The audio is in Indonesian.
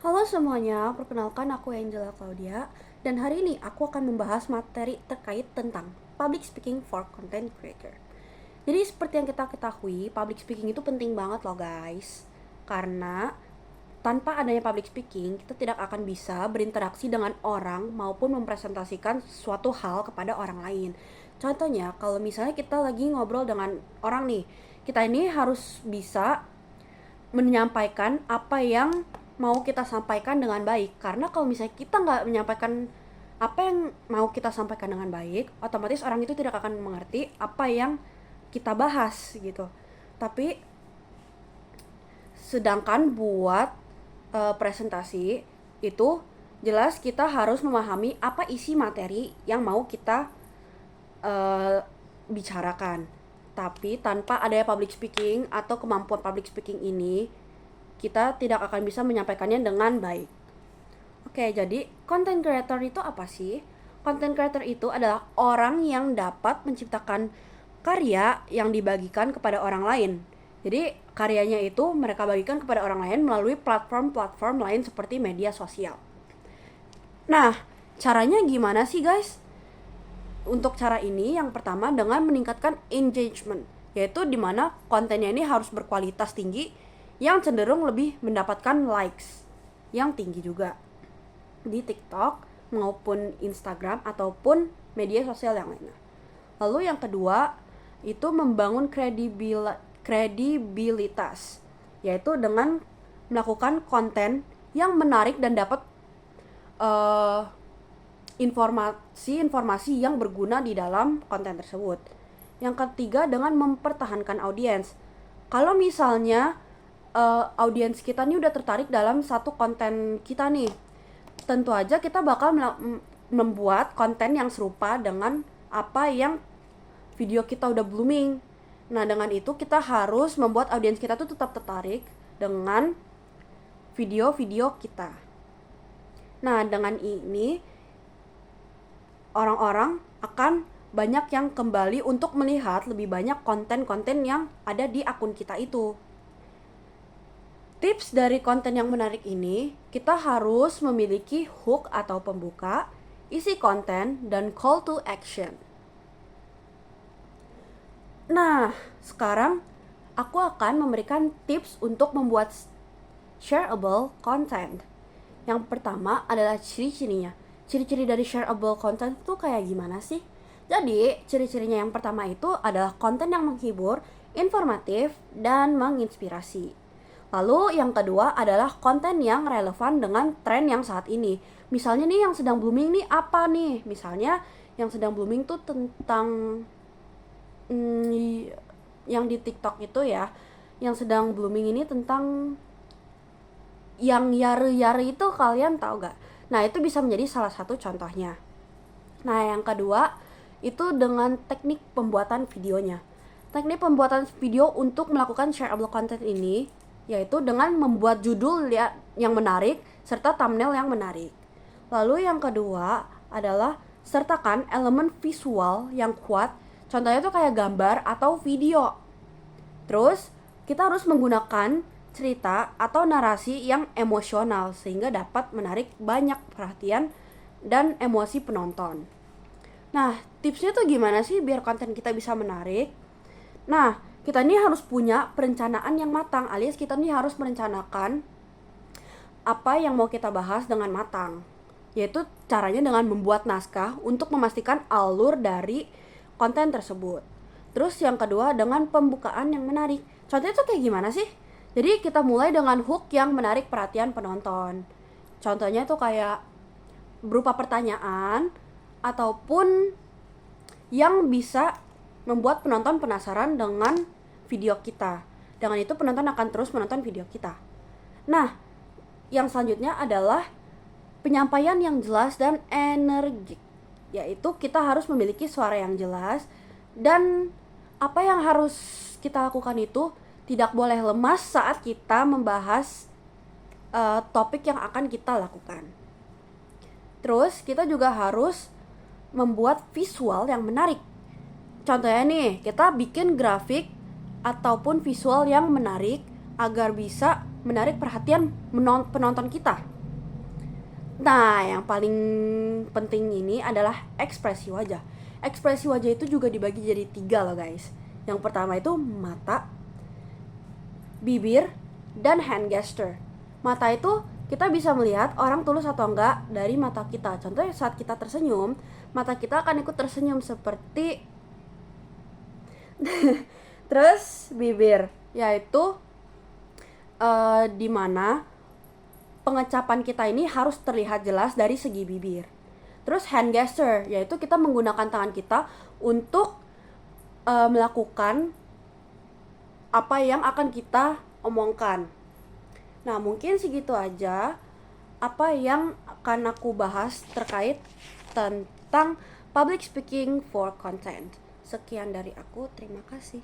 Halo semuanya, perkenalkan aku Angela Claudia dan hari ini aku akan membahas materi terkait tentang public speaking for content creator. Jadi seperti yang kita ketahui, public speaking itu penting banget loh guys. Karena tanpa adanya public speaking, kita tidak akan bisa berinteraksi dengan orang maupun mempresentasikan suatu hal kepada orang lain. Contohnya, kalau misalnya kita lagi ngobrol dengan orang nih, kita ini harus bisa menyampaikan apa yang mau kita sampaikan dengan baik. Karena kalau misalnya kita nggak menyampaikan apa yang mau kita sampaikan dengan baik, otomatis orang itu tidak akan mengerti apa yang kita bahas gitu. Tapi sedangkan buat presentasi itu jelas kita harus memahami apa isi materi yang mau kita bicarakan. Tapi tanpa adanya public speaking atau kemampuan public speaking ini, kita tidak akan bisa menyampaikannya dengan baik. Oke, jadi content creator itu apa sih? Content creator itu adalah orang yang dapat menciptakan karya yang dibagikan kepada orang lain. Jadi karyanya itu mereka bagikan kepada orang lain melalui platform-platform lain seperti media sosial. Nah, caranya gimana sih guys? Untuk cara ini yang pertama dengan meningkatkan engagement, yaitu dimana kontennya ini harus berkualitas tinggi yang cenderung lebih mendapatkan likes yang tinggi juga di TikTok maupun Instagram ataupun media sosial yang lainnya. Lalu yang kedua itu membangun kredibilitas, yaitu dengan melakukan konten yang menarik dan dapat informasi yang berguna di dalam konten tersebut. Yang ketiga dengan mempertahankan audiens. Kalau misalnya audiens kita nih udah tertarik dalam satu konten kita nih, tentu aja kita bakal membuat konten yang serupa dengan apa yang video kita udah booming. Nah, dengan itu kita harus membuat audiens kita tuh tetap tertarik dengan video-video kita. Nah, dengan ini orang-orang akan banyak yang kembali untuk melihat lebih banyak konten-konten yang ada di akun kita itu. Tips dari konten yang menarik ini, kita harus memiliki hook atau pembuka, isi konten, dan call to action. Nah, sekarang aku akan memberikan tips untuk membuat shareable content. Yang pertama adalah ciri-cirinya. Ciri-ciri dari shareable content itu kayak gimana sih? Jadi, ciri-cirinya yang pertama itu adalah konten yang menghibur, informatif, dan menginspirasi. Lalu yang kedua adalah konten yang relevan dengan tren yang saat ini. Misalnya nih yang sedang booming nih apa nih? Misalnya yang sedang booming tuh tentang yang di TikTok itu ya, yang sedang booming ini tentang yang yare-yare itu, kalian tahu gak? Nah, itu bisa menjadi salah satu contohnya. Nah, yang kedua itu dengan teknik pembuatan videonya. Teknik pembuatan video untuk melakukan shareable content ini yaitu dengan membuat judul yang menarik serta thumbnail yang menarik. Lalu yang kedua adalah sertakan elemen visual yang kuat. Contohnya tuh kayak gambar atau video. Terus kita harus menggunakan cerita atau narasi yang emosional sehingga dapat menarik banyak perhatian dan emosi penonton. Nah, tipsnya tuh gimana sih biar konten kita bisa menarik? Nah, kita nih harus punya perencanaan yang matang, alias kita nih harus merencanakan apa yang mau kita bahas dengan matang. Yaitu caranya dengan membuat naskah untuk memastikan alur dari konten tersebut. Terus yang kedua dengan pembukaan yang menarik. Contohnya tuh kayak gimana sih? Jadi kita mulai dengan hook yang menarik perhatian penonton. Contohnya tuh kayak berupa pertanyaan ataupun yang bisa membuat penonton penasaran dengan video kita. Dengan itu penonton akan terus menonton video kita. Nah, yang selanjutnya adalah penyampaian yang jelas dan energik. Yaitu kita harus memiliki suara yang jelas dan apa yang harus kita lakukan itu tidak boleh lemas saat kita membahas topik yang akan kita lakukan. Terus kita juga harus membuat visual yang menarik. Contohnya nih, kita bikin grafik ataupun visual yang menarik agar bisa menarik perhatian penonton kita. Nah, yang paling penting ini adalah ekspresi wajah. Ekspresi wajah itu juga dibagi jadi 3 loh guys. Yang pertama itu mata, bibir, dan hand gesture. Mata itu kita bisa melihat orang tulus atau enggak dari mata kita. Contohnya saat kita tersenyum, mata kita akan ikut tersenyum seperti terus bibir, yaitu dimana pengecapan kita ini harus terlihat jelas dari segi bibir. Terus hand gesture, yaitu kita menggunakan tangan kita untuk melakukan apa yang akan kita omongkan. Nah, mungkin segitu aja apa yang akan aku bahas terkait tentang public speaking for content. Sekian dari aku, terima kasih.